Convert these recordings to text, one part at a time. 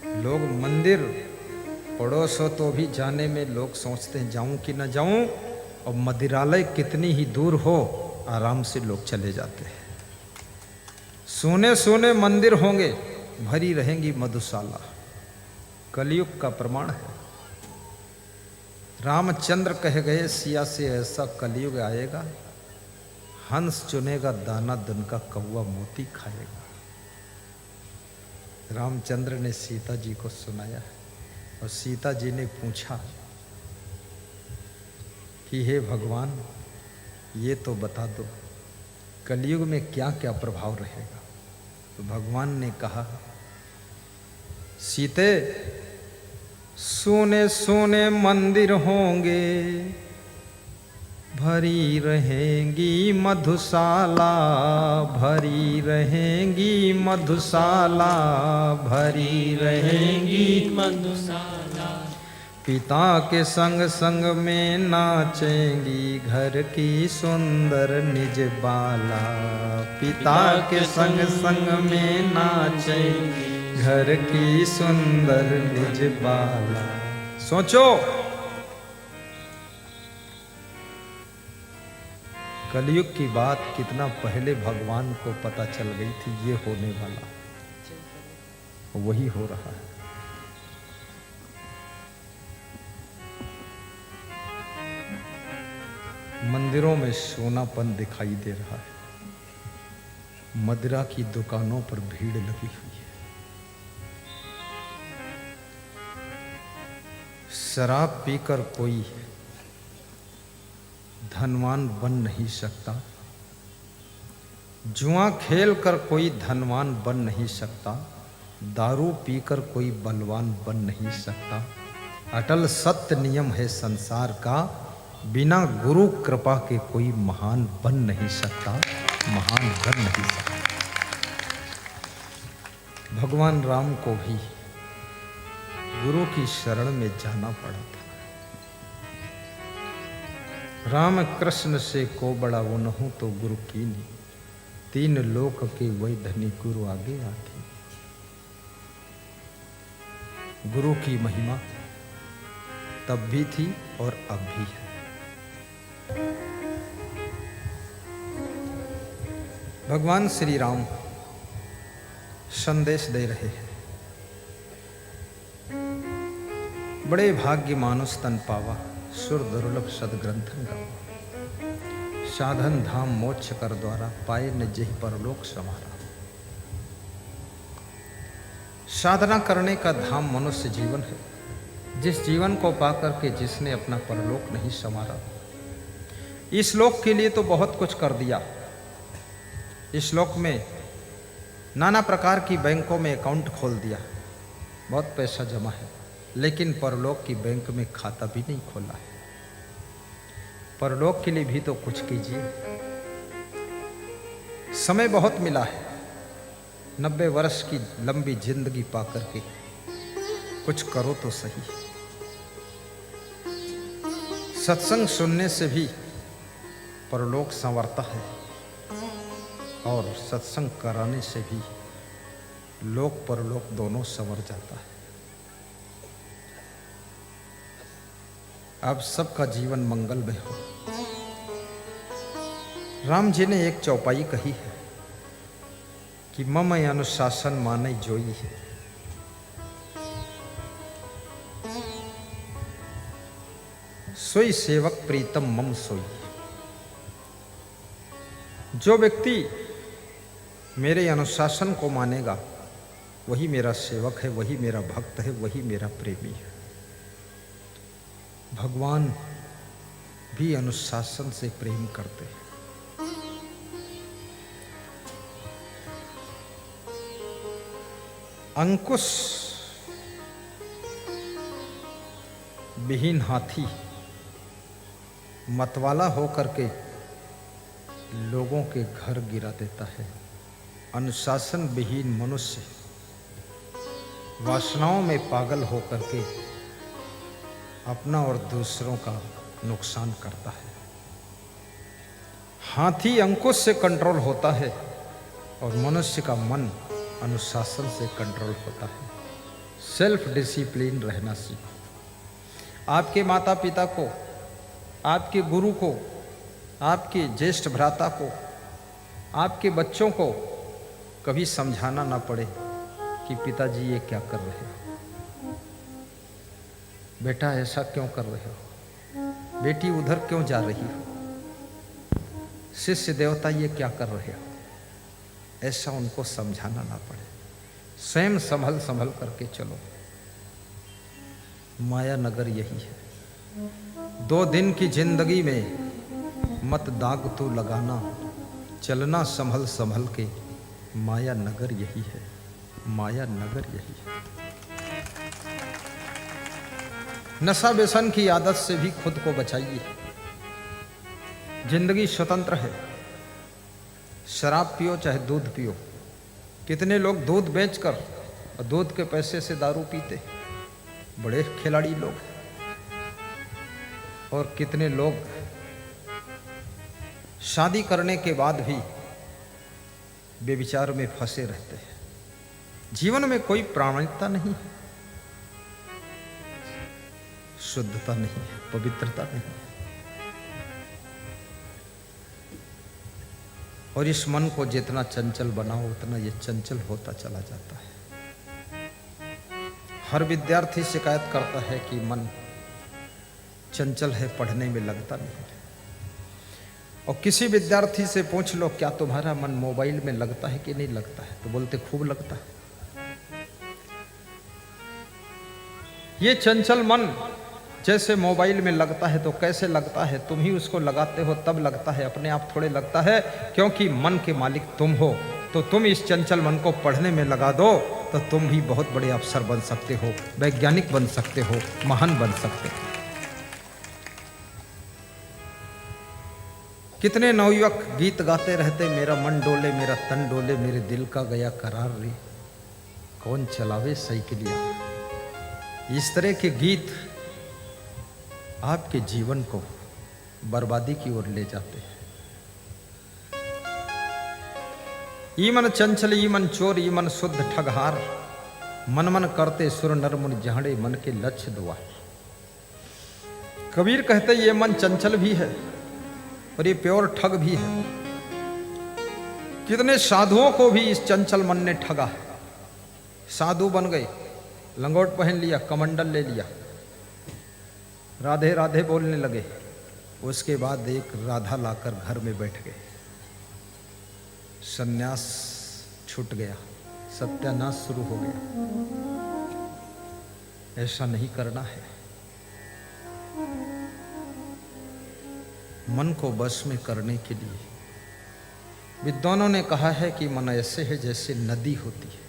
लोग मंदिर पड़ोस हो तो भी जाने में लोग सोचते हैं जाऊं कि न जाऊं, और मदिरालय कितनी ही दूर हो आराम से लोग चले जाते हैं। सोने सोने मंदिर होंगे, भरी रहेंगी मधुशाला। कलयुग का प्रमाण है। रामचंद्र कह गए सिया से ऐसा कलयुग आएगा, हंस चुनेगा दाना दन का कौवा मोती खाएगा। रामचंद्र ने सीता जी को सुनाया और सीता जी ने पूछा कि हे भगवान, ये तो बता दो कलयुग में क्या क्या प्रभाव रहेगा। तो भगवान ने कहा, सीते सोने सोने मंदिर होंगे, भरी रहेंगी मधुशाला, भरी रहेंगी मधुशाला, भरी रहेंगी मधुशाला। पिता के संग संग में नाचेंगी घर की सुंदर निज बाला। पिता के संग संग में नाचेंगी घर की सुंदर निज बाला। सोचो, कलयुग की बात कितना पहले भगवान को पता चल गई थी, ये होने वाला, वही हो रहा है। मंदिरों में सोनापन दिखाई दे रहा है, मदिरा की दुकानों पर भीड़ लगी हुई है। शराब पीकर कोई धनवान बन नहीं सकता, जुआ खेल कर कोई धनवान बन नहीं सकता, दारू पीकर कोई बलवान बन नहीं सकता। अटल सत्य नियम है संसार का, बिना गुरु कृपा के कोई महान बन नहीं सकता, महान बन नहीं सकता। भगवान राम को भी गुरु की शरण में जाना पड़ा था। राम कृष्ण से को बड़ा वो न हो तो गुरु की नहीं, तीन लोक के वही धनी गुरु आगे आती। गुरु की महिमा तब भी थी और अब भी है। भगवान श्री राम संदेश दे रहे हैं, बड़े भाग्य मानुष तन पावा, सुर दुर्लभ सदग्रंथन गावा। साधन धाम मोक्ष कर द्वारा, पाए न जेहि परलोक समारा। साधना करने का धाम मनुष्य जीवन है, जिस जीवन को पाकर के जिसने अपना परलोक नहीं संवारा। इस लोक के लिए तो बहुत कुछ कर दिया। इस लोक में नाना प्रकार की बैंकों में अकाउंट खोल दिया, बहुत पैसा जमा है, लेकिन परलोक की बैंक में खाता भी नहीं खोला है। परलोक के लिए भी तो कुछ कीजिए। समय बहुत मिला है, 90 वर्ष की लंबी जिंदगी पाकर के कुछ करो तो सही। सत्संग सुनने से भी परलोक संवरता है, और सत्संग कराने से भी लोक परलोक दोनों संवर जाता है। आप सबका जीवन मंगल में हो। राम जी ने एक चौपाई कही है कि मम अनुशासन माने जोई है। सोई सेवक प्रीतम मम सोई। जो व्यक्ति मेरे अनुशासन को मानेगा वही मेरा सेवक है, वही मेरा भक्त है, वही मेरा प्रेमी है। भगवान भी अनुशासन से प्रेम करते हैं। अंकुश विहीन हाथी मतवाला होकर के लोगों के घर गिरा देता है। अनुशासन विहीन मनुष्य वासनाओं में पागल होकर के अपना और दूसरों का नुकसान करता है। हाथी अंकुश से कंट्रोल होता है और मनुष्य का मन अनुशासन से कंट्रोल होता है। सेल्फ डिसिप्लिन रहना सीखो। आपके माता पिता को, आपके गुरु को, आपके ज्येष्ठ भ्राता को, आपके बच्चों को कभी समझाना ना पड़े कि पिताजी ये क्या कर रहे हो, बेटा ऐसा क्यों कर रहे हो, बेटी उधर क्यों जा रही हो, शिष्य देवता ये क्या कर रहे हो, ऐसा उनको समझाना ना पड़े। स्वयं संभल संभल करके चलो। माया नगर यही है। 2 दिन की जिंदगी में मत दाग तो लगाना, चलना संभल संभल के। माया नगर यही है, माया नगर यही है। नशा व्यसन की आदत से भी खुद को बचाइए। जिंदगी स्वतंत्र है। शराब पियो चाहे दूध पियो। कितने लोग दूध बेचकर और दूध के पैसे से दारू पीते, बड़े खिलाड़ी लोग। और कितने लोग शादी करने के बाद भी बेविचार में फंसे रहते हैं। जीवन में कोई प्रामाणिकता नहीं है, शुद्धता नहीं है, पवित्रता नहीं है। और इस मन को जितना चंचल बनाओ उतना ये चंचल होता चला जाता है। हर विद्यार्थी शिकायत करता है कि मन चंचल है, पढ़ने में लगता नहीं है। और किसी विद्यार्थी से पूछ लो क्या तुम्हारा मन मोबाइल में लगता है कि नहीं लगता है, तो बोलते खूब लगता है। ये चंचल मन जैसे मोबाइल में लगता है तो कैसे लगता है, तुम ही उसको लगाते हो तब लगता है, अपने आप थोड़े लगता है। क्योंकि मन के मालिक तुम हो। तो तुम इस चंचल मन को पढ़ने में लगा दो तो तुम भी बहुत बड़े अफसर बन सकते हो, वैज्ञानिक बन सकते हो, महान बन सकते हो। कितने नवयुवक गीत गाते रहते, मेरा मन डोले मेरा तन डोले, मेरे दिल का गया करार रे, कौन चलावे साइकिलिया। इस तरह के गीत आपके जीवन को बर्बादी की ओर ले जाते हैं। ईमन चंचल ईमन चोर ईमन शुद्ध ठगहार, मन मन करते सुर नर मुनि जहाड़े मन के लक्ष्य द्वार। कबीर कहते ये मन चंचल भी है और ये प्योर ठग भी है। कितने साधुओं को भी इस चंचल मन ने ठगा है। साधु बन गए, लंगोट पहन लिया, कमंडल ले लिया, राधे राधे बोलने लगे। उसके बाद एक राधा लाकर घर में बैठ गए, सन्यास छूट गया, सत्यानाश शुरू हो गया। ऐसा नहीं करना है। मन को बस में करने के लिए विद्वानों ने कहा है कि मन ऐसे है जैसे नदी होती है,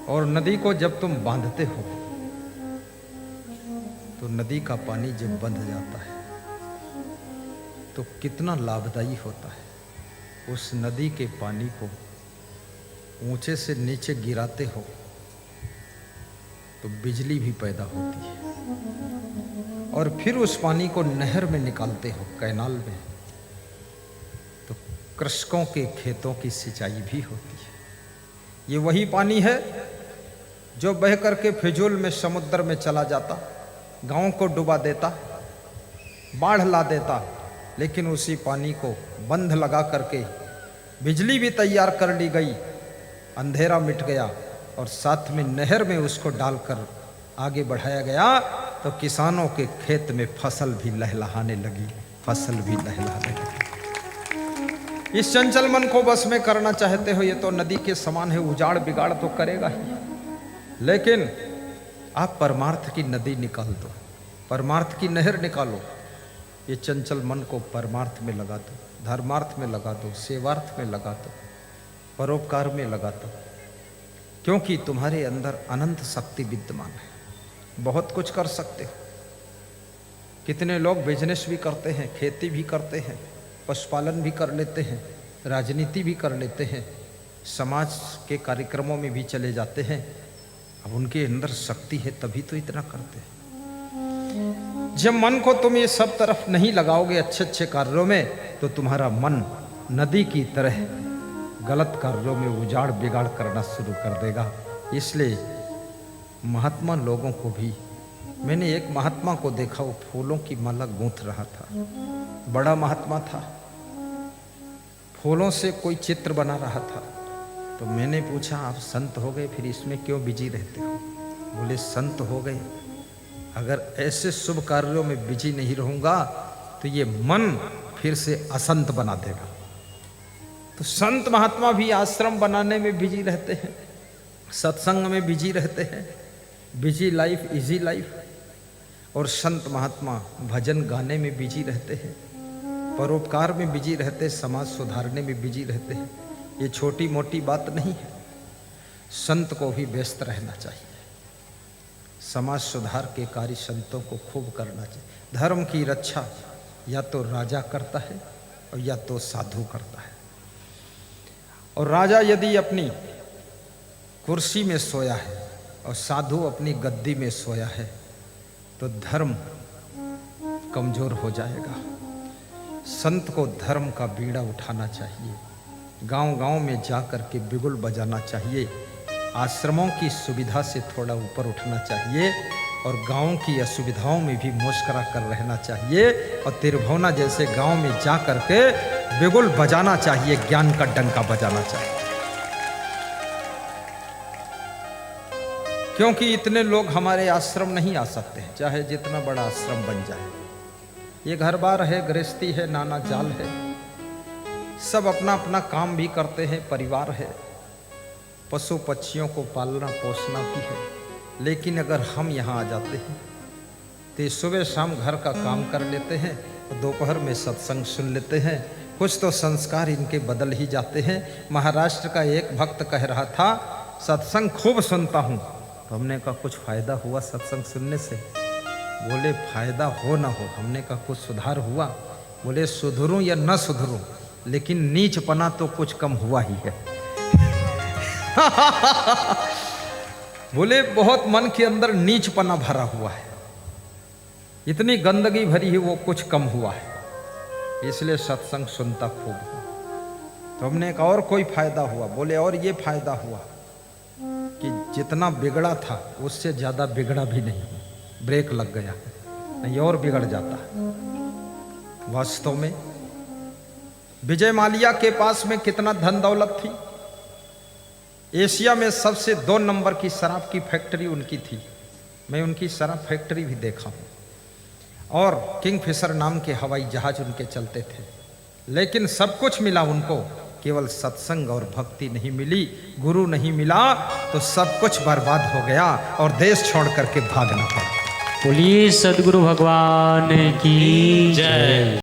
और नदी को जब तुम बांधते हो तो नदी का पानी जब बंध जाता है तो कितना लाभदायी होता है। उस नदी के पानी को ऊंचे से नीचे गिराते हो तो बिजली भी पैदा होती है, और फिर उस पानी को नहर में निकालते हो, कैनाल में, तो कृषकों के खेतों की सिंचाई भी होती है। ये वही पानी है जो बह करके फिजूल में समुद्र में चला जाता, गांव को डुबा देता, बाढ़ ला देता। लेकिन उसी पानी को बंध लगा करके बिजली भी तैयार कर ली गई, अंधेरा मिट गया, और साथ में नहर में उसको डालकर आगे बढ़ाया गया तो किसानों के खेत में फसल भी लहलहाने लगी, फसल भी लहलहाने लगी। इस चंचल मन को बस में करना चाहते हो, ये तो नदी के समान है, उजाड़ बिगाड़ तो करेगा ही। लेकिन आप परमार्थ की नदी निकाल दो, परमार्थ की नहर निकालो। ये चंचल मन को परमार्थ में लगा दो, धर्मार्थ में लगा दो, सेवार्थ में लगा दो, परोपकार में लगा दो। क्योंकि तुम्हारे अंदर अनंत शक्ति विद्यमान है, बहुत कुछ कर सकते हो। कितने लोग बिजनेस भी करते हैं, खेती भी करते हैं, पशुपालन भी कर लेते हैं, राजनीति भी कर लेते हैं, समाज के कार्यक्रमों में भी चले जाते हैं। अब उनके अंदर शक्ति है तभी तो इतना करते हैं। जब मन को तुम ये सब तरफ नहीं लगाओगे अच्छे अच्छे कार्यों में, तो तुम्हारा मन नदी की तरह गलत कार्यों में उजाड़ बिगाड़ करना शुरू कर देगा। इसलिए महात्मा लोगों को भी, मैंने एक महात्मा को देखा, वो फूलों की माला गूंथ रहा था, बड़ा महात्मा था, फूलों से कोई चित्र बना रहा था। तो मैंने पूछा, आप संत हो गए, फिर इसमें क्यों बिजी रहते हो? बोले संत हो गए, अगर ऐसे शुभ कार्यों में बिजी नहीं रहूंगा तो ये मन फिर से असंत बना देगा। तो संत महात्मा भी आश्रम बनाने में बिजी रहते हैं, सत्संग में बिजी रहते हैं, बिजी लाइफ इजी लाइफ। और संत महात्मा भजन गाने में बिजी रहते हैं, परोपकार में बिजी रहते हैं, समाज सुधारने में बिजी रहते हैं। ये छोटी मोटी बात नहीं है, संत को भी व्यस्त रहना चाहिए। समाज सुधार के कार्य संतों को खूब करना चाहिए। धर्म की रक्षा या तो राजा करता है और या तो साधु करता है। और राजा यदि अपनी कुर्सी में सोया है और साधु अपनी गद्दी में सोया है तो धर्म कमजोर हो जाएगा। संत को धर्म का बीड़ा उठाना चाहिए, गांव-गांव में जा कर के बिगुल बजाना चाहिए, आश्रमों की सुविधा से थोड़ा ऊपर उठना चाहिए और गांव की असुविधाओं में भी मुस्कुरा कर रहना चाहिए। और तिरभुवना जैसे गांव में जा कर के बिगुल बजाना चाहिए, ज्ञान का डंका बजाना चाहिए। क्योंकि इतने लोग हमारे आश्रम नहीं आ सकते हैं, चाहे जितना बड़ा आश्रम बन जाए। ये घर बार है, गृहस्थी है, नाना जाल है, सब अपना अपना काम भी करते हैं, परिवार है, पशु पक्षियों को पालना पोसना भी है। लेकिन अगर हम यहाँ आ जाते हैं तो सुबह शाम घर का काम कर लेते हैं, दोपहर में सत्संग सुन लेते हैं, कुछ तो संस्कार इनके बदल ही जाते हैं। महाराष्ट्र का एक भक्त कह रहा था, सत्संग खूब सुनता हूँ। तो हमने कहा कुछ फायदा हुआ सत्संग सुनने से? बोले फायदा हो ना हो, हमने कहा कुछ सुधार हुआ? बोले सुधरूं या न सुधरूं, लेकिन नीचपना तो कुछ कम हुआ ही है। बोले बहुत मन के अंदर नीचपना भरा हुआ है, इतनी गंदगी भरी है, वो कुछ कम हुआ है, इसलिए सत्संग सुनता खूब हूं। तो हमने कहा और कोई फायदा हुआ? बोले और ये फायदा हुआ कि जितना बिगड़ा था उससे ज्यादा बिगड़ा भी नहीं, ब्रेक लग गया, नहीं और बिगड़ जाता। वास्तव में विजय माल्या के पास में कितना धन दौलत थी, एशिया में सबसे 2 नंबर की शराब की फैक्ट्री उनकी थी। मैं उनकी शराब फैक्ट्री भी देखा हूँ और किंगफिशर नाम के हवाई जहाज उनके चलते थे। लेकिन सब कुछ मिला उनको, केवल सत्संग और भक्ति नहीं मिली, गुरु नहीं मिला, तो सब कुछ बर्बाद हो गया और देश छोड़ करके भागना पड़ा। बोलिए सद्गुरु भगवान की जय।